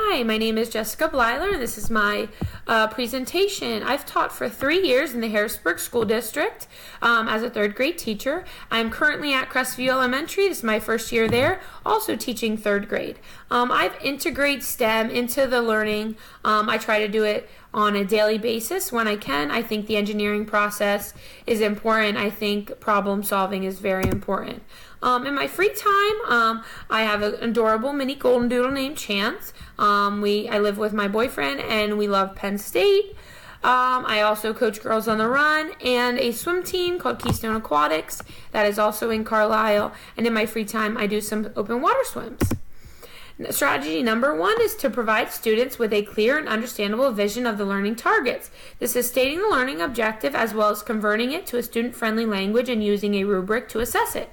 Hi, my name is Jessica Blyler, and this is my presentation. I've taught for 3 years in the Harrisburg School District as a third grade teacher. I'm currently at Crestview Elementary. This is my first year there, also teaching third grade. I've integrated STEM into the learning. I try to do it on a daily basis when I can. I think the engineering process is important. I think problem solving is very important. In my free time, I have an adorable mini golden doodle named Chance. I live with my boyfriend and we love Penn State. I also coach Girls on the Run and a swim team called Keystone Aquatics that is also in Carlisle. And in my free time, I do some open water swims. Strategy number 1 is to provide students with a clear and understandable vision of the learning targets. This is stating the learning objective as well as converting it to a student-friendly language and using a rubric to assess it.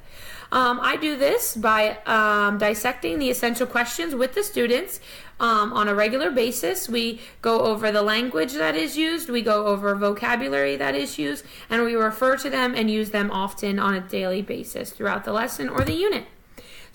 I do this by dissecting the essential questions with the students on a regular basis. We go over the language that is used, we go over vocabulary that is used, and we refer to them and use them often on a daily basis throughout the lesson or the unit.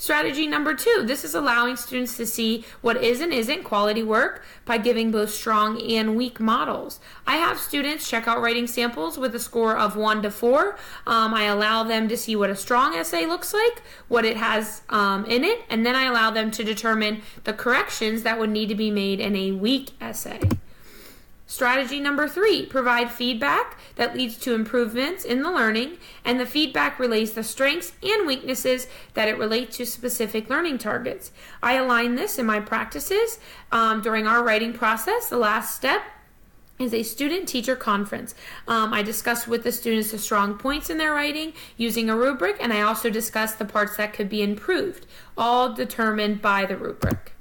Strategy number 2, this is allowing students to see what is and isn't quality work by giving both strong and weak models. I have students check out writing samples with a score of 1 to 4. I allow them to see what a strong essay looks like, what it has in it, and then I allow them to determine the corrections that would need to be made in a weak essay. Strategy number 3, provide feedback that leads to improvements in the learning, and the feedback relays the strengths and weaknesses that it relates to specific learning targets. I align this in my practices during our writing process. The last step is a student-teacher conference. I discuss with the students the strong points in their writing using a rubric, and I also discuss the parts that could be improved, all determined by the rubric.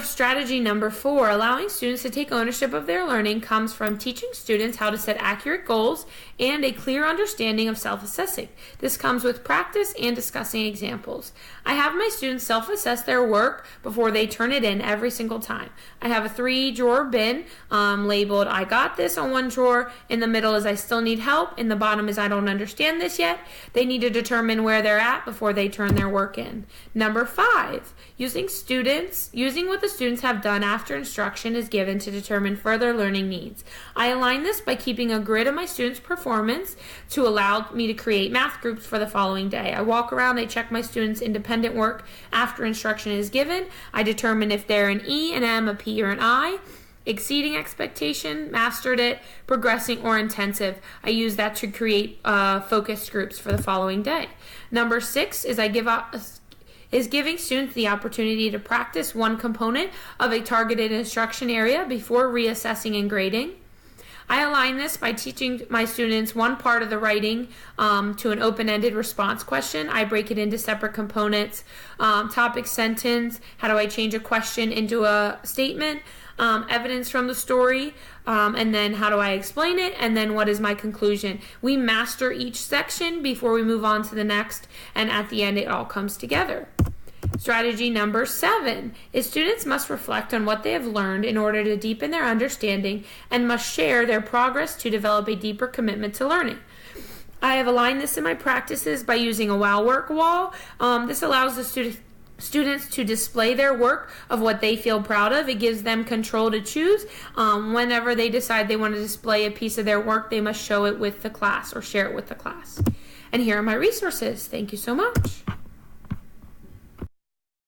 Strategy number 4, allowing students to take ownership of their learning comes from teaching students how to set accurate goals and a clear understanding of self-assessing. This comes with practice and discussing examples. I have my students self-assess their work before they turn it in every single time. I have a 3-drawer bin labeled I got this on one drawer. In the middle is I still need help. In the bottom is I don't understand this yet. They need to determine where they're at before they turn their work in. Number 5, using what the students have done after instruction is given to determine further learning needs. I align this by keeping a grid of my students' performance to allow me to create math groups for the following day. I walk around, I check my students' independent work after instruction is given. I determine if they're an E, an M, a P, or an I. Exceeding expectation, mastered it, progressing, or intensive. I use that to create focus groups for the following day. Number 6 is giving students the opportunity to practice one component of a targeted instruction area before reassessing and grading. I align this by teaching my students one part of the writing to an open-ended response question. I break it into separate components, topic, sentence, how do I change a question into a statement, evidence from the story, and then how do I explain it, and then what is my conclusion. We master each section before we move on to the next, and at the end it all comes together. Strategy number 7 is students must reflect on what they have learned in order to deepen their understanding and must share their progress to develop a deeper commitment to learning. I have aligned this in my practices by using a wow work wall. This allows the students to display their work of what they feel proud of. It gives them control to choose. Whenever they decide they want to display a piece of their work, they must show it with the class or share it with the class. And here are my resources. Thank you so much.